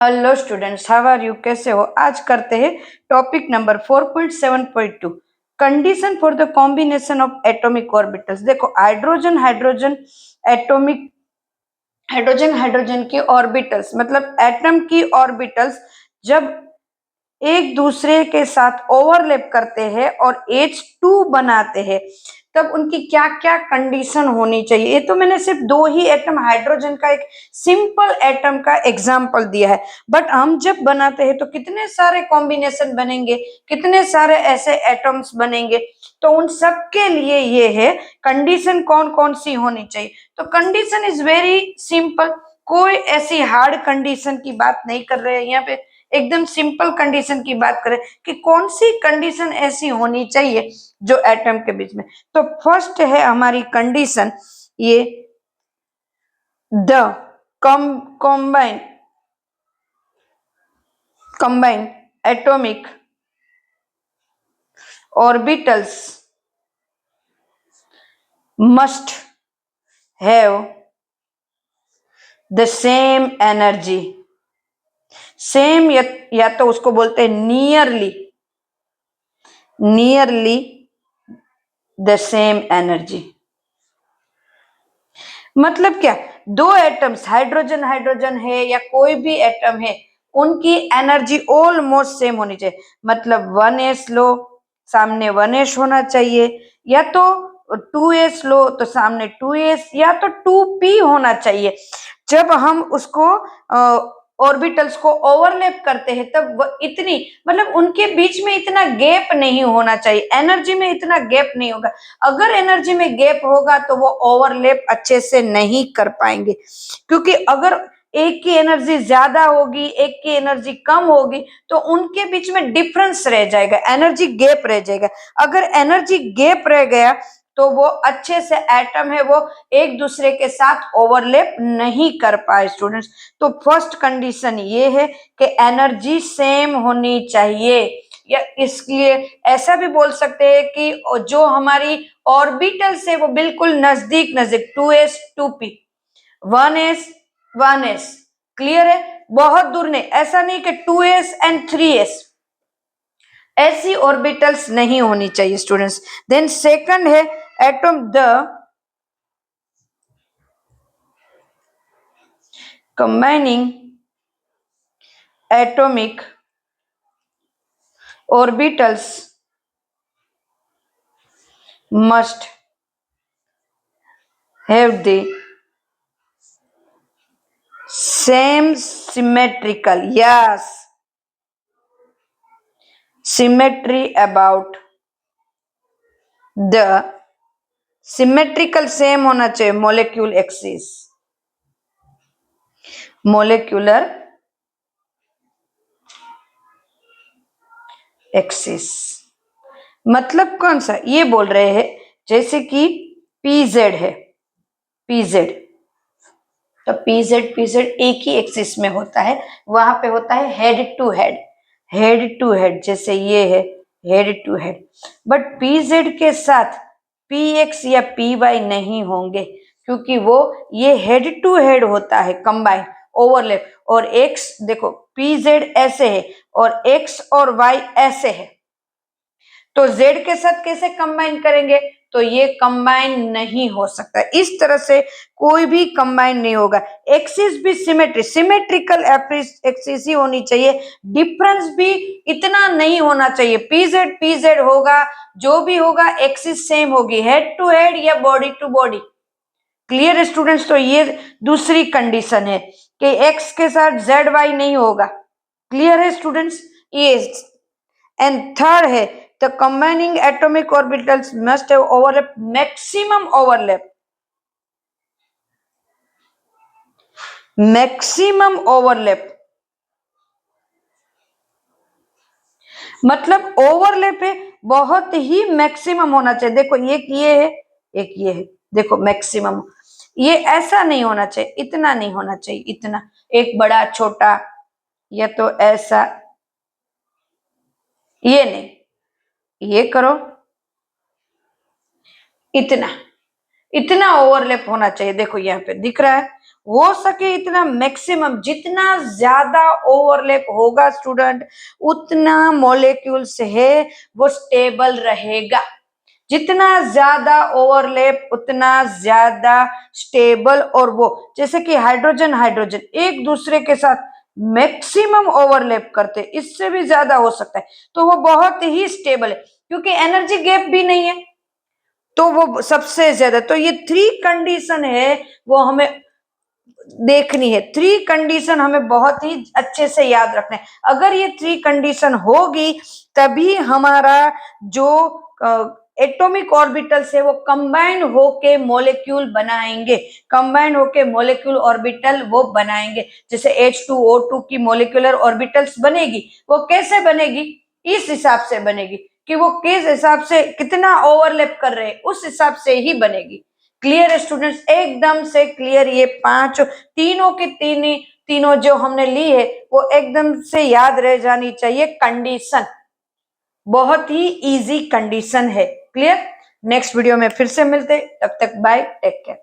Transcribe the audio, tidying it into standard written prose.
Hello students, how are you? कैसे हो? आज करते हैं topic number 4.7.2 condition for the combination of atomic orbitals. देखो, hydrogen hydrogen atomic hydrogen hydrogen की ऑर्बिटल्स मतलब एटम की ऑर्बिटल्स जब एक दूसरे के साथ ओवरलैप करते हैं और H2 बनाते हैं तब उनकी क्या क्या कंडीशन होनी चाहिए। ये तो मैंने सिर्फ दो ही एटम हाइड्रोजन का एक सिंपल एटम का एग्जांपल दिया है, बट हम जब बनाते हैं तो कितने सारे कॉम्बिनेशन बनेंगे, कितने सारे ऐसे एटम्स बनेंगे। तो उन सब के लिए ये है कंडीशन कौन कौन सी होनी चाहिए। तो कंडीशन इज वेरी सिंपल, कोई ऐसी हार्ड कंडीशन की बात नहीं कर रहे हैं यहाँ पे, एकदम सिंपल कंडीशन की बात करें कि कौन सी कंडीशन ऐसी होनी चाहिए जो एटम के बीच में। तो फर्स्ट है हमारी कंडीशन ये the combine atomic orbitals must have the same energy। Same या तो उसको बोलते हैं नियरली द सेम एनर्जी। मतलब क्या, दो एटम्स हाइड्रोजन हाइड्रोजन है या कोई भी एटम है, उनकी एनर्जी ऑलमोस्ट सेम होनी चाहिए। मतलब 1s लो सामने 1s होना चाहिए, या तो 2s लो तो सामने 2s, या तो 2p होना चाहिए। जब हम उसको ऑर्बिटल्स को ओवरलैप करते हैं तब इतनी मतलब उनके बीच में इतना गैप नहीं होना चाहिए, एनर्जी में इतना गैप नहीं होगा। अगर एनर्जी में गैप होगा तो वो ओवरलैप अच्छे से नहीं कर पाएंगे, क्योंकि अगर एक की एनर्जी ज्यादा होगी एक की एनर्जी कम होगी तो उनके बीच में डिफरेंस रह जाएगा, एनर्जी गैप रह जाएगा। अगर एनर्जी गैप रह गया तो वो अच्छे से एटम है वो एक दूसरे के साथ ओवरलैप नहीं कर पाए स्टूडेंट्स। तो फर्स्ट कंडीशन ये है कि एनर्जी सेम होनी चाहिए, या इसलिए ऐसा भी बोल सकते हैं कि जो हमारी ऑर्बिटल्स है वो बिल्कुल नजदीक नजदीक 2s 2p 1s 1s, clear है, बहुत दूर नहीं, ऐसा नहीं कि 2s एंड 3s, ऐसी ऑर्बिटल्स नहीं होनी चाहिए स्टूडेंट्स। देन सेकंड है atom the combining atomic orbitals must have the same symmetrical, yes, symmetry about the symmetrical same होना चाहिए मोलिक्यूल एक्सिस, मोलिक्यूलर एक्सिस। मतलब कौन सा ये बोल रहे हैं, जैसे कि पीजेड है, पीजेड तो पीजेड एक ही एक्सिस में होता है, वहां पे होता है head to head, head to head, जैसे ये है head to head. But PZ के साथ पीएक्स या पीवाई नहीं होंगे, क्योंकि वो ये हेड टू हेड होता है कंबाइन ओवरलैप। और एक्स देखो पीजेड ऐसे है और एक्स और वाई ऐसे है, तो जेड के साथ कैसे कंबाइन करेंगे, तो ये कंबाइन नहीं हो सकता, इस तरह से कोई भी कंबाइन नहीं होगा। एक्सिस भी सिमेट्रिकल एक्सिस ही होनी चाहिए, डिफरेंस भी इतना नहीं होना चाहिए। पीजेड पीजेड होगा, जो भी होगा एक्सिस सेम होगी, हेड टू हेड या बॉडी टू बॉडी। क्लियर है स्टूडेंट्स? तो ये दूसरी कंडीशन है कि एक्स के साथ जेड वाई नहीं होगा। क्लियर है स्टूडेंट्स? ये एंड थर्ड है the combining atomic orbitals must have overlap, maximum overlap, maximum overlap। मतलब ओवरलैप है बहुत ही मैक्सिमम होना चाहिए। देखो एक ये है एक ये है, देखो मैक्सिमम, ये ऐसा नहीं होना चाहिए, इतना नहीं होना चाहिए, इतना एक बड़ा छोटा, या तो ऐसा, ये नहीं, ये करो, इतना इतना ओवरलैप होना चाहिए। देखो यहाँ पे दिख रहा है हो सके इतना मैक्सिमम, जितना ज्यादा ओवरलैप होगा स्टूडेंट उतना मॉलिक्यूल्स है वो स्टेबल रहेगा। जितना ज्यादा ओवरलैप उतना ज्यादा स्टेबल, और वो जैसे कि हाइड्रोजन हाइड्रोजन एक दूसरे के साथ मैक्सिमम ओवरलैप करते, इससे भी ज्यादा हो सकता है, तो वो बहुत ही स्टेबल है क्योंकि एनर्जी गैप भी नहीं है, तो वो सबसे ज्यादा। तो ये 3 कंडीशन है वो हमें देखनी है। 3 कंडीशन हमें बहुत ही अच्छे से याद रखना है। अगर ये 3 कंडीशन होगी तभी हमारा जो एटॉमिक ऑर्बिटल्स है वो कंबाइन होके मॉलिक्यूल बनाएंगे, कंबाइन होके मॉलिक्यूल ऑर्बिटल वो बनाएंगे। जैसे H2O2 की मॉलिक्यूलर ऑर्बिटल्स बनेगी, वो कैसे बनेगी, इस हिसाब से बनेगी कि वो किस हिसाब से कितना ओवरलैप कर रहे हैं, उस हिसाब से ही बनेगी। क्लियर है स्टूडेंट्स, एकदम से क्लियर। ये 5 तीनों की तीनों जो हमने ली है वो एकदम से याद रह जानी चाहिए कंडीशन, बहुत ही इजी कंडीशन है। क्लियर, नेक्स्ट वीडियो में फिर से मिलते, तब तक बाय, टेक केयर।